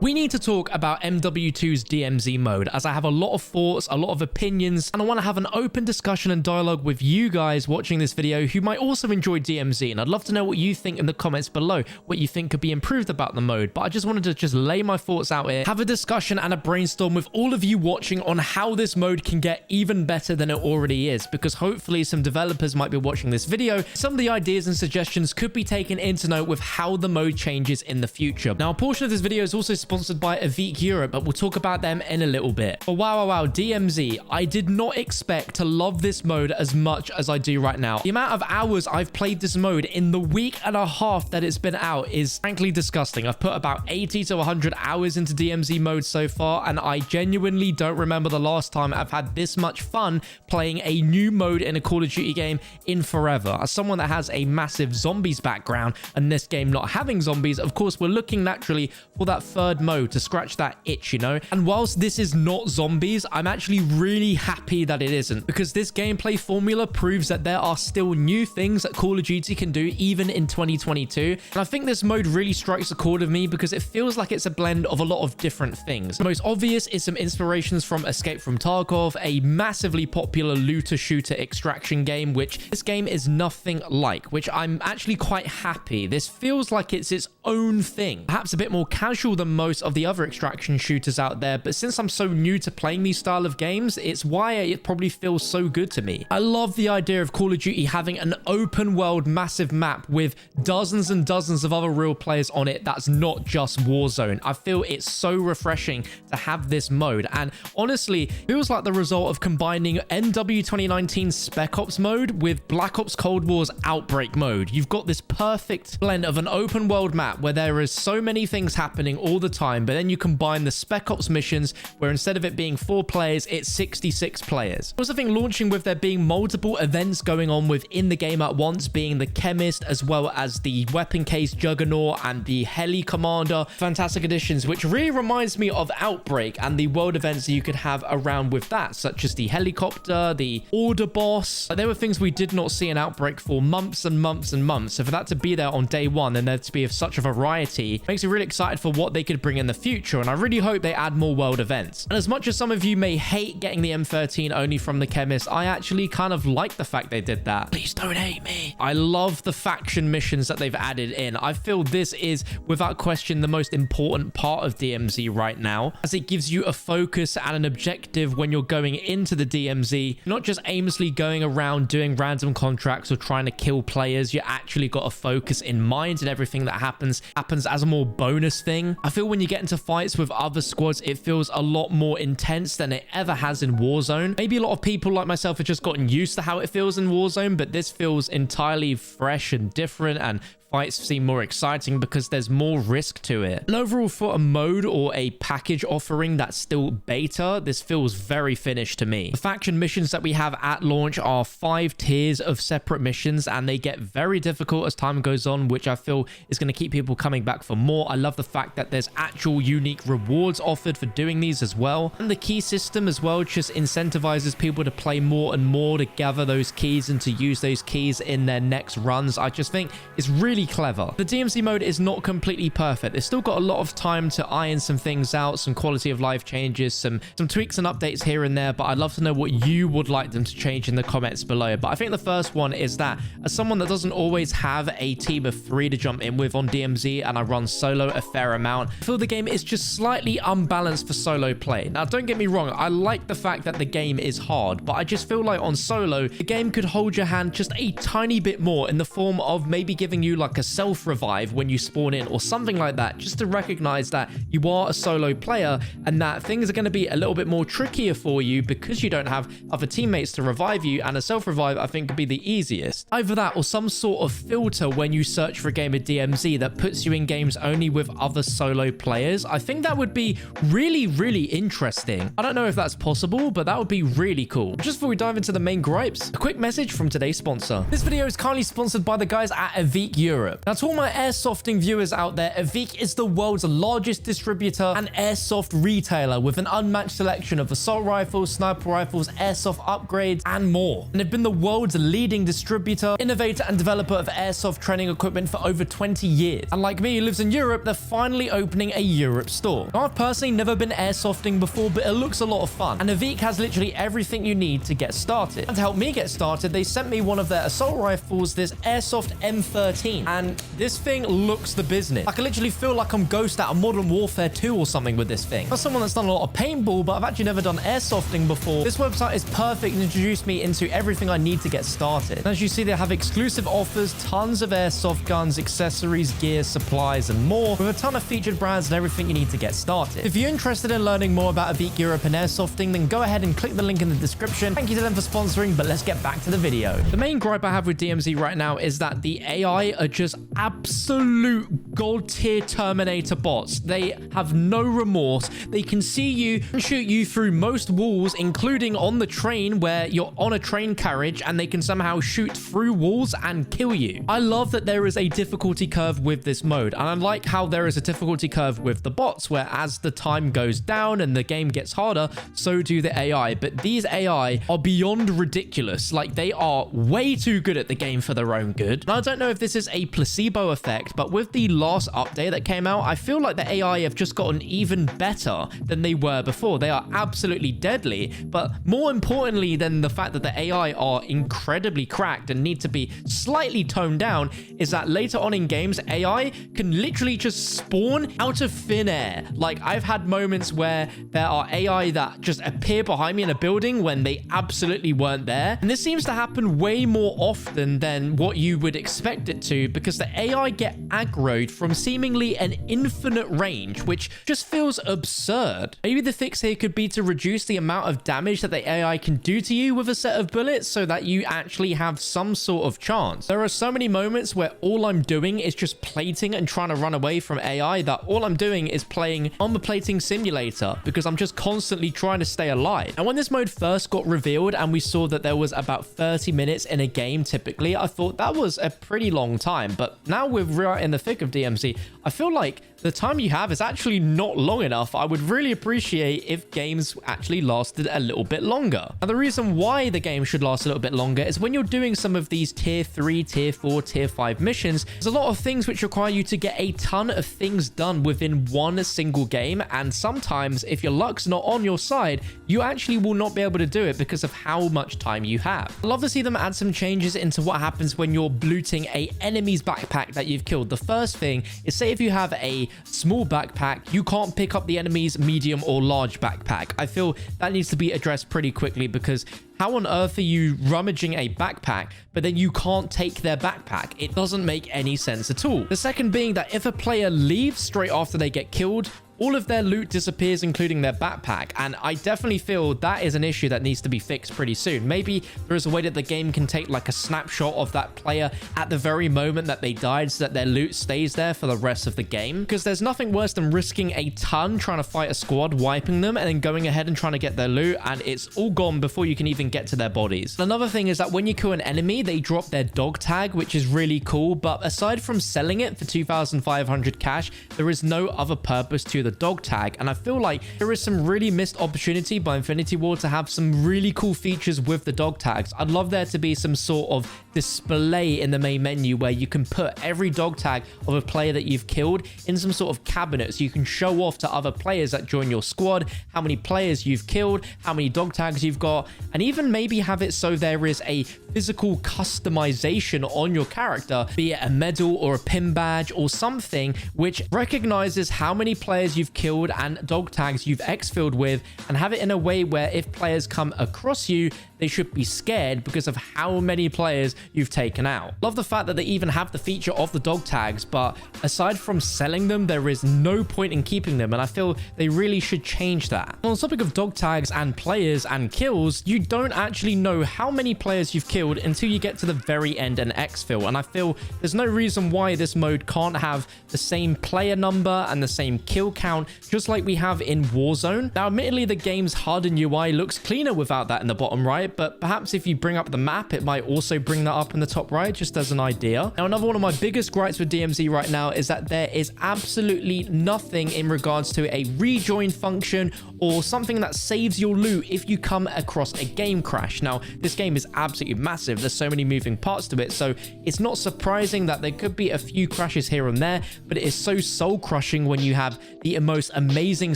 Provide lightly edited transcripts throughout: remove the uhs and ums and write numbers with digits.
We need to talk about MW2's DMZ mode, as I have a lot of thoughts, a lot of opinions, and I want to have an open discussion and dialogue with you guys watching this video who might also enjoy DMZ, and I'd love to know what you think in the comments below, what you think could be improved about the mode. But I just wanted to lay my thoughts out here, have a discussion and a brainstorm with all of you watching on how this mode can get even better than it already is, because hopefully some developers might be watching this video. Some of the ideas and suggestions could be taken into note with how the mode changes in the future. Now, a portion of this video is also sponsored by Avik Europe, but we'll talk about them in a little bit. But wow, DMZ, I did not expect to love this mode as much as I do right now. The amount of hours I've played this mode in the week and a half that it's been out is frankly disgusting. I've put about 80 to 100 hours into DMZ mode so far, and I genuinely don't remember the last time I've had this much fun playing a new mode in a Call of Duty game in forever. As someone that has a massive zombies background and this game not having zombies, of course we're looking naturally for that third mode to scratch that itch, you know? And whilst this is not zombies, I'm actually really happy that it isn't, because this gameplay formula proves that there are still new things that Call of Duty can do even in 2022. And I think this mode really strikes a chord with me because it feels like it's a blend of a lot of different things. The most obvious is some inspirations from Escape from Tarkov, a massively popular looter shooter extraction game, which this game is nothing like, which I'm actually quite happy. This feels like it's its own thing, perhaps a bit more casual than most of the other extraction shooters out there, but since I'm so new to playing these style of games, it's why it probably feels so good to me. I love the idea of Call of Duty having an open world massive map with dozens and dozens of other real players on it that's not just Warzone. I feel it's so refreshing to have this mode, and honestly feels like the result of combining MW 2019 Spec Ops mode with Black Ops Cold War's Outbreak mode. You've got this perfect blend of an open world map where there is so many things happening all the time, but then you combine the Spec Ops missions where instead of it being 4 players, it's 66 players. I also think launching with there being multiple events going on within the game at once, being the Chemist as well as the Weapon Case Juggernaut and the Heli Commander, fantastic additions, which really reminds me of Outbreak and the world events that you could have around with that, such as the helicopter, the order boss. There were things we did not see in Outbreak for months and months and months, so for that to be there on day one and there to be of such a variety makes me really excited for what they could bring in the future, and I really hope they add more world events. And as much as some of you may hate getting the M13 only from the Chemist, I actually kind of like the fact they did that. Please don't hate me. I love the faction missions that they've added in. I feel this is without question the most important part of DMZ right now, as it gives you a focus and an objective when you're going into the DMZ, not just aimlessly going around doing random contracts or trying to kill players. You actually got a focus in mind, and everything that happens as a more bonus thing. I feel when you get into fights with other squads, it feels a lot more intense than it ever has in Warzone. Maybe a lot of people like myself have just gotten used to how it feels in Warzone, but this feels entirely fresh and different, and fights seem more exciting because there's more risk to it. And overall, for a mode or a package offering that's still beta, this feels very finished to me. The faction missions that we have at launch are 5 tiers of separate missions, and they get very difficult as time goes on, which I feel is going to keep people coming back for more. I love the fact that there's actual unique rewards offered for doing these as well, and the key system as well just incentivizes people to play more and more to gather those keys and to use those keys in their next runs. I just think it's really clever. The DMZ mode is not completely perfect. They've still got a lot of time to iron some things out, some quality of life changes, some tweaks and updates here and there, but I'd love to know what you would like them to change in the comments below. But I think the first one is that, as someone that doesn't always have a team of 3 to jump in with on DMZ, and I run solo a fair amount, I feel the game is just slightly unbalanced for solo play. Now, don't get me wrong, I like the fact that the game is hard, but I just feel like on solo, the game could hold your hand just a tiny bit more in the form of maybe giving you like a self-revive when you spawn in or something like that, just to recognize that you are a solo player and that things are going to be a little bit more trickier for you because you don't have other teammates to revive you, and a self-revive I think could be the easiest. Either that or some sort of filter when you search for a game of DMZ that puts you in games only with other solo players. I think that would be really interesting. I don't know if that's possible, but that would be really cool. Just before we dive into the main gripes, a quick message from today's sponsor. This video is kindly sponsored by the guys at Avik Europe. Europe. Now, to all my airsofting viewers out there, Avik is the world's largest distributor and airsoft retailer with an unmatched selection of assault rifles, sniper rifles, airsoft upgrades, and more. And they've been the world's leading distributor, innovator, and developer of airsoft training equipment for over 20 years. And like me, who lives in Europe, they're finally opening a Europe store. Now, I've personally never been airsofting before, but it looks a lot of fun. And Avik has literally everything you need to get started. And to help me get started, they sent me one of their assault rifles, this Airsoft M13. And this thing looks the business. I can literally feel like I'm Ghost out of Modern Warfare 2 or something with this thing. For someone that's done a lot of paintball, but I've actually never done airsofting before, this website is perfect and introduced me into everything I need to get started. And as you see, they have exclusive offers, tons of airsoft guns, accessories, gear, supplies, and more, with a ton of featured brands and everything you need to get started. If you're interested in learning more about Avik Europe and airsofting, then go ahead and click the link in the description. Thank you to them for sponsoring, but let's get back to the video. The main gripe I have with DMZ right now is that the AI are just absolute gold tier Terminator bots. They have no remorse. They can see you and shoot you through most walls, including on the train where you're on a train carriage, and they can somehow shoot through walls and kill you. I love that there is a difficulty curve with this mode, and I like how there is a difficulty curve with the bots, where as the time goes down and the game gets harder, so do the AI. But these AI are beyond ridiculous. Like, they are way too good at the game for their own good. And I don't know if this is a placebo effect, but with the last update that came out, I feel like the AI have just gotten even better than they were before. They are absolutely deadly, but more importantly than the fact that the AI are incredibly cracked and need to be slightly toned down is that later on in games, AI can literally just spawn out of thin air. Like, I've had moments where there are AI that just appear behind me in a building when they absolutely weren't there. And this seems to happen way more often than what you would expect it to, because the AI get aggroed from seemingly an infinite range, which just feels absurd. Maybe the fix here could be to reduce the amount of damage that the AI can do to you with a set of bullets so that you actually have some sort of chance. There are so many moments where all I'm doing is just plating and trying to run away from AI that all I'm doing is playing armor plating simulator, because I'm just constantly trying to stay alive. And when this mode first got revealed and we saw that there was about 30 minutes in a game typically, I thought that was a pretty long time. But now we're right in the thick of DMZ, I feel like the time you have is actually not long enough. I would really appreciate if games actually lasted a little bit longer. And the reason why the game should last a little bit longer is when you're doing some of these tier 3, tier 4, tier 5 missions, there's a lot of things which require you to get a ton of things done within one single game. And sometimes if your luck's not on your side, you actually will not be able to do it because of how much time you have. I'd love to see them add some changes into what happens when you're looting a enemy's backpack that you've killed. The first thing is, say if you have a small backpack, you can't pick up the enemy's medium or large backpack. I feel that needs to be addressed pretty quickly, because how on earth are you rummaging a backpack, but then you can't take their backpack? It doesn't make any sense at all. The second being that if a player leaves straight after they get killed, all of their loot disappears, including their backpack. And I definitely feel that is an issue that needs to be fixed pretty soon. Maybe there is a way that the game can take like a snapshot of that player at the very moment that they died, so that their loot stays there for the rest of the game. Because there's nothing worse than risking a ton trying to fight a squad, wiping them, and then going ahead and trying to get their loot, and it's all gone before you can even get to their bodies. Another thing is that when you kill an enemy, they drop their dog tag, which is really cool. But aside from selling it for 2,500 cash, there is no other purpose to the dog tag. And I feel like there is some really missed opportunity by Infinity Ward to have some really cool features with the dog tags. I'd love there to be some sort of display in the main menu where you can put every dog tag of a player that you've killed in some sort of cabinet, so you can show off to other players that join your squad how many players you've killed, how many dog tags you've got, and even maybe have it so there is a physical customization on your character, be it a medal or a pin badge or something which recognizes how many players you've killed and dog tags you've exfilled with, and have it in a way where if players come across you, they should be scared because of how many players you've taken out. Love the fact that they even have the feature of the dog tags, but aside from selling them, there is no point in keeping them, and I feel they really should change that. On the topic of dog tags and players and kills, you don't actually know how many players you've killed until you get to the very end and exfil, and I feel there's no reason why this mode can't have the same player number and the same kill account, just like we have in Warzone. Now, admittedly, the game's hardened UI looks cleaner without that in the bottom right, but perhaps if you bring up the map, it might also bring that up in the top right, just as an idea. Now, another one of my biggest gripes with DMZ right now is that there is absolutely nothing in regards to a rejoin function or something that saves your loot if you come across a game crash. Now, this game is absolutely massive. There's so many moving parts to it, so it's not surprising that there could be a few crashes here and there, but it is so soul crushing when you have the most amazing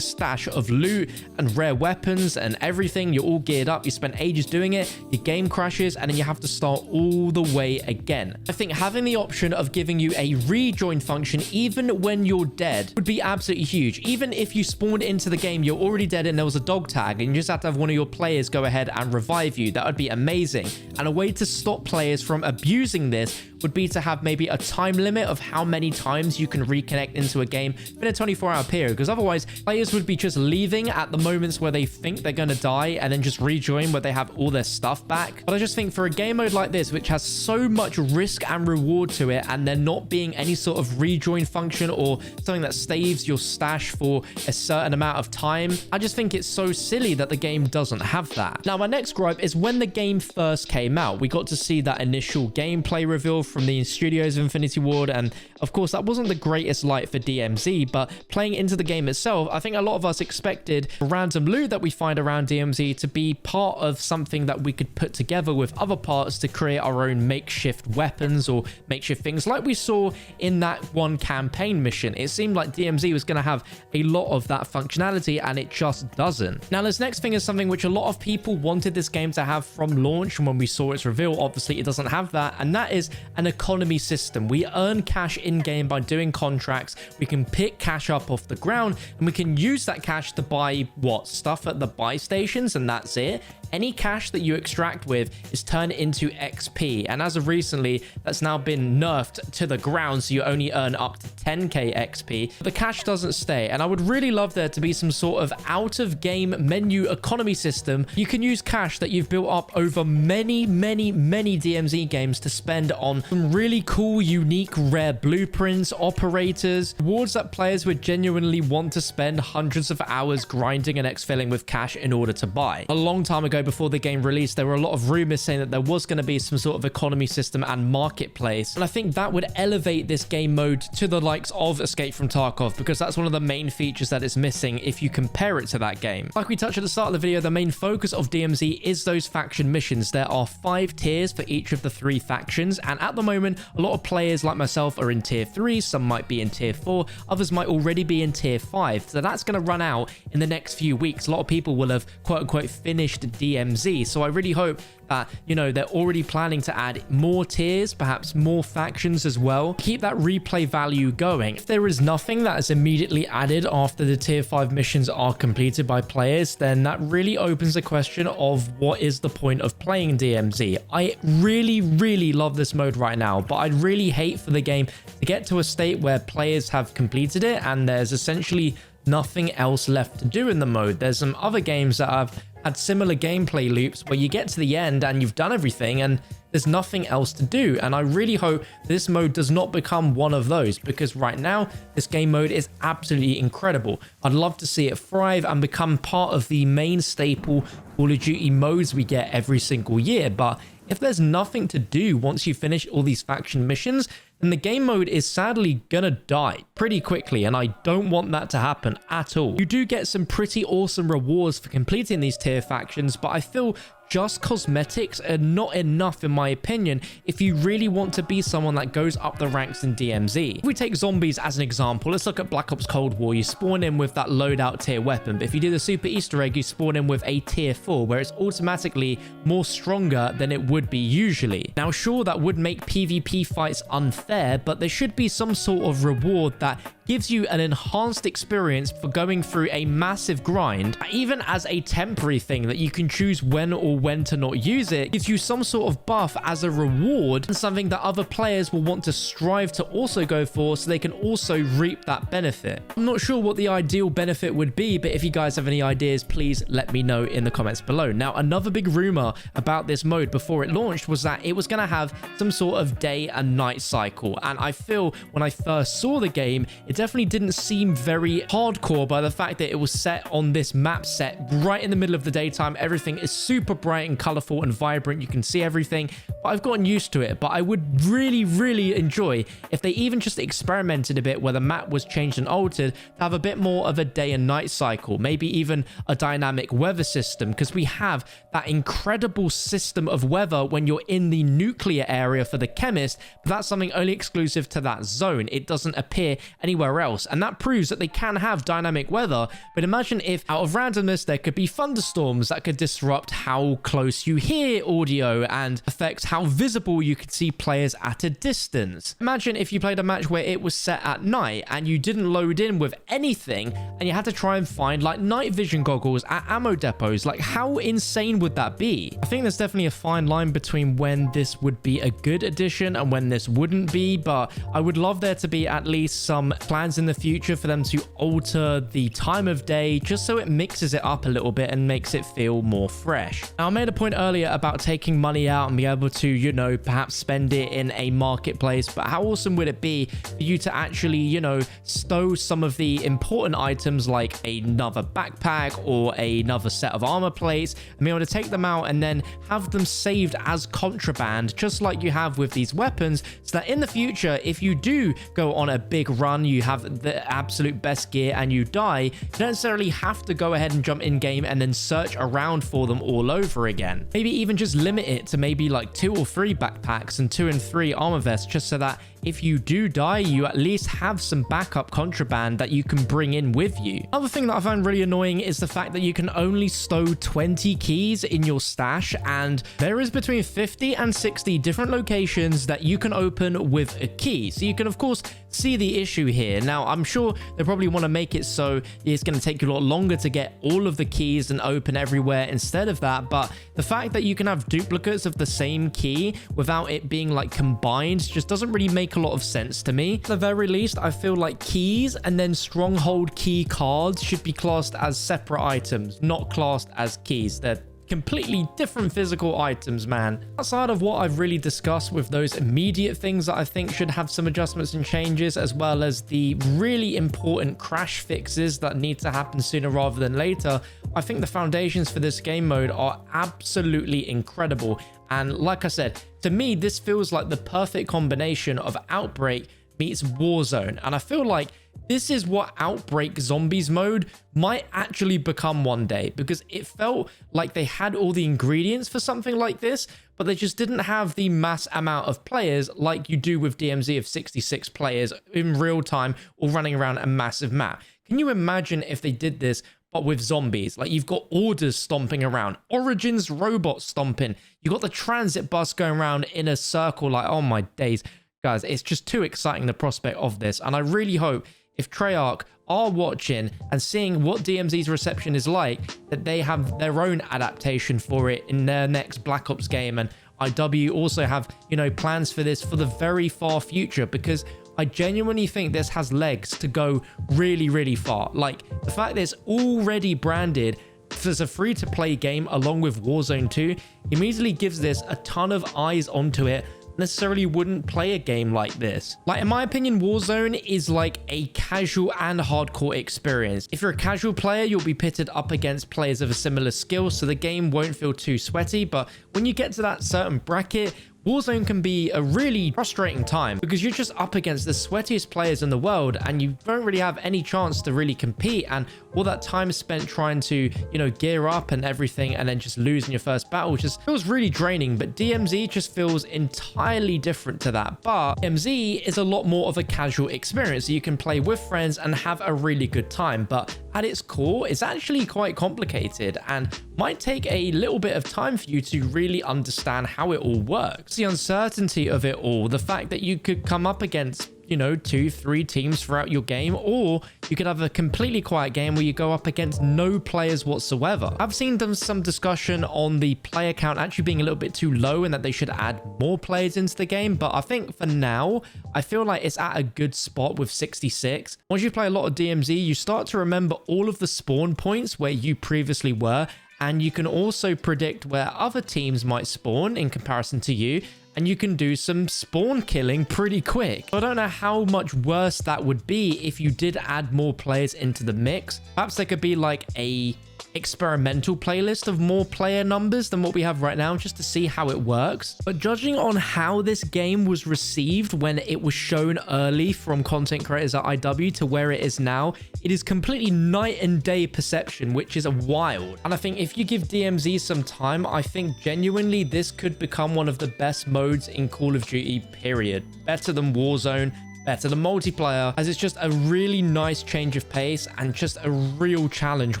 stash of loot and rare weapons and everything. You're all geared up, you spent ages doing it, your game crashes, and then you have to start all the way again. I think having the option of giving you a rejoin function even when you're dead would be absolutely huge. Even if you spawned into the game, you're already dead and there was a dog tag and you just have to have one of your players go ahead and revive you, that would be amazing. And a way to stop players from abusing this would be to have maybe a time limit of how many times you can reconnect into a game in a 24-hour period, because otherwise players would be just leaving at the moments where they think they're going to die and then just rejoin where they have all their stuff back. But I just think for a game mode like this, which has so much risk and reward to it, and there not being any sort of rejoin function or something that saves your stash for a certain amount of time, I just think it's so silly that the game doesn't have that. Now, my next gripe is when the game first came out, we got to see that initial gameplay reveal from the studios of Infinity Ward, and of course that wasn't the greatest light for DMZ, but playing into the game itself, I think a lot of us expected random loot that we find around DMZ to be part of something that we could put together with other parts to create our own makeshift weapons or makeshift things like we saw in that one campaign mission. It seemed like DMZ was going to have a lot of that functionality, and it just doesn't. Now, this next thing is something which a lot of people wanted this game to have from launch, and when we saw its reveal, obviously it doesn't have that, and that is an economy system. We earn cash in-game by doing contracts. We can pick cash up off the ground, and we can use that cash to buy stuff at the buy stations, and that's it. Any cash that you extract with is turned into XP, and as of recently, that's now been nerfed to the ground, so you only earn up to 10k XP. The cash doesn't stay, and I would really love there to be some sort of out-of-game menu economy system. You can use cash that you've built up over many DMZ games to spend on some really cool, unique, rare blueprints, operators, rewards that players would genuinely want to spend hundreds of hours grinding and exfilling with cash in order to buy. A long time ago, before the game released, there were a lot of rumors saying that there was going to be some sort of economy system and marketplace, and I think that would elevate this game mode to the likes of Escape from Tarkov, because that's one of the main features that is missing if you compare it to that game. Like we touched at the start of the video, the main focus of DMZ is those faction missions. There are 5 tiers for each of the 3 factions, and at the moment, a lot of players like myself are in tier 3, some might be in tier 4, others might already be in tier 5, so that's going to run out in the next few weeks. A lot of people will have quote-unquote finished DMZ, so I really hope that, you know, they're already planning to add more tiers, perhaps more factions as well, keep that replay value going. If there is nothing that is immediately added after the tier 5 missions are completed by players, then that really opens the question of what is the point of playing DMZ. I really love this mode right now, but I'd really hate for the game to get to a state where players have completed it and there's essentially nothing else left to do in the mode. There's some other games that have had similar gameplay loops where you get to the end and you've done everything and there's nothing else to do, and I really hope this mode does not become one of those, because right now this game mode is absolutely incredible. I'd love to see it thrive and become part of the main staple Call of Duty modes we get every single year, but if there's nothing to do once you finish all these faction missions, then the game mode is sadly gonna die pretty quickly, and I don't want that to happen at all. You do get some pretty awesome rewards for completing these tier factions, but I feel just cosmetics are not enough in my opinion if you really want to be someone that goes up the ranks in DMZ. If we take zombies as an example, let's look at Black Ops Cold War. You spawn in with that loadout tier weapon, but if you do the super Easter egg, you spawn in with a tier 4 where it's automatically more stronger than it would be usually. Now sure, that would make PvP fights unfair, but there should be some sort of reward that gives you an enhanced experience for going through a massive grind, even as a temporary thing that you can choose when or when to not use it. Gives you some sort of buff as a reward and something that other players will want to strive to also go for, so they can also reap that benefit. I'm not sure what the ideal benefit would be, but if you guys have any ideas, please let me know in the comments below. Now, another big rumor about this mode before it launched was that it was going to have some sort of day and night cycle, and I feel when I first saw the game, it it definitely didn't seem very hardcore by the fact that it was set on this map set right in the middle of the daytime. Everything is super bright and colorful and vibrant. You can see everything, but I've gotten used to it. But I would really enjoy if they even just experimented a bit where the map was changed and altered to have a bit more of a day and night cycle, maybe even a dynamic weather system, because we have that incredible system of weather when you're in the nuclear area for the chemist, but that's something only exclusive to that zone. It doesn't appear anywhere else, and that proves that they can have dynamic weather. But imagine if out of randomness there could be thunderstorms that could disrupt how close you hear audio and affect how visible you could see players at a distance. Imagine if you played a match where it was set at night and you didn't load in with anything and you had to try and find like night vision goggles at ammo depots. Like, how insane would that be? I think there's definitely a fine line between when this would be a good addition and when this wouldn't be, but I would love there to be at least some plans in the future for them to alter the time of day just so it mixes it up a little bit and makes it feel more fresh. Now, I made a point earlier about taking money out and be able to, you know, perhaps spend it in a marketplace, but how awesome would it be for you to actually, you know, stow some of the important items like another backpack or another set of armor plates and be able to take them out and then have them saved as contraband, just like you have with these weapons, so that in the future, if you do go on a big run, you have the absolute best gear and you die, you don't necessarily have to go ahead and jump in game and then search around for them all over again. Maybe even just limit it to maybe like 2 or 3 backpacks and 2 and 3 armor vests, just so that if you do die, you at least have some backup contraband that you can bring in with you. Another thing that I find really annoying is the fact that you can only stow 20 keys in your stash, and there is between 50 and 60 different locations that you can open with a key. So you can of course see the issue here. Now, I'm sure they probably want to make it so it's going to take you a lot longer to get all of the keys and open everywhere instead of that, but the fact that you can have duplicates of the same key without it being like combined just doesn't really make a lot of sense to me. At the very least, I feel like keys and then stronghold key cards should be classed as separate items, not classed as keys. They're completely different physical items, man. Outside of what I've really discussed with those immediate things that I think should have some adjustments and changes, as well as the really important crash fixes that need to happen sooner rather than later, I think the foundations for this game mode are absolutely incredible. And like I said, to me, this feels like the perfect combination of Outbreak meets Warzone. And I feel like this is what Outbreak Zombies mode might actually become one day, because it felt like they had all the ingredients for something like this, but they just didn't have the mass amount of players like you do with DMZ of 66 players in real time or running around a massive map. Can you imagine if they did this but with zombies? Like, you've got Orders stomping around, Origins robots stomping, you got the transit bus going around in a circle. Like, oh my days, guys, it's just too exciting, the prospect of this. And I really hope if Treyarch are watching and seeing what DMZ's reception is like, that they have their own adaptation for it in their next Black Ops game. And IW also have, you know, plans for this for the very far future, because I genuinely think this has legs to go really far. Like, the fact that it's already branded as a free-to-play game along with Warzone 2 immediately gives this a ton of eyes onto it necessarily wouldn't play a game like this. Like, in my opinion, Warzone is like a casual and hardcore experience. If you're a casual player, you'll be pitted up against players of a similar skill, so the game won't feel too sweaty. But when you get to that certain bracket, Warzone can be a really frustrating time, because you're just up against the sweatiest players in the world and you don't really have any chance to really compete, and all that time spent trying to, you know, gear up and everything and then just lose in your first battle just feels really draining. But DMZ just feels entirely different to that. But DMZ is a lot more of a casual experience, so you can play with friends and have a really good time. But at its core, it's actually quite complicated and might take a little bit of time for you to really understand how it all works. The uncertainty of it all, the fact that you could come up against, you know, 2-3 teams throughout your game, or you could have a completely quiet game where you go up against no players whatsoever. I've seen some discussion on the player count actually being a little bit too low and that they should add more players into the game, but I think for now, I feel like it's at a good spot with 66. Once you play a lot of DMZ, you start to remember all of the spawn points where you previously were, and you can also predict where other teams might spawn in comparison to you. and you can do some spawn killing pretty quick. I don't know how much worse that would be if you did add more players into the mix. Perhaps there could be like a experimental playlist of more player numbers than what we have right now, just to see how it works. But judging on how this game was received when it was shown early from content creators at IW to where it is now, it is completely night and day perception, which is wild. And I think if you give DMZ some time, I think genuinely this could become one of the best modes in Call of Duty, period. Better than Warzone, better than multiplayer, as it's just a really nice change of pace and just a real challenge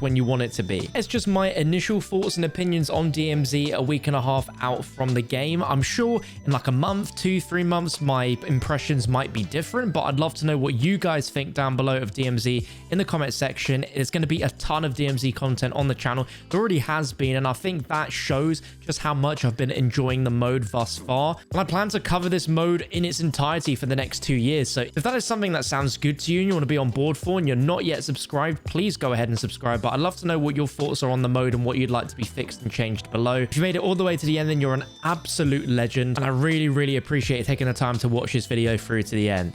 when you want it to be. It's just my initial thoughts and opinions on DMZ a week and a half out from the game. I'm sure in like a month, 2-3 months, my impressions might be different, but I'd love to know what you guys think down below of DMZ in the comment section. There's going to be a ton of DMZ content on the channel. There already has been, and I think that shows just how much I've been enjoying the mode thus far. And I plan to cover this mode in its entirety for the next 2 years. So if that is something that sounds good to you and you want to be on board for and you're not yet subscribed, please go ahead and subscribe. But I'd love to know what your thoughts are on the mode and what you'd like to be fixed and changed below. If you made it all the way to the end, then you're an absolute legend. And I really, really appreciate you taking the time to watch this video through to the end.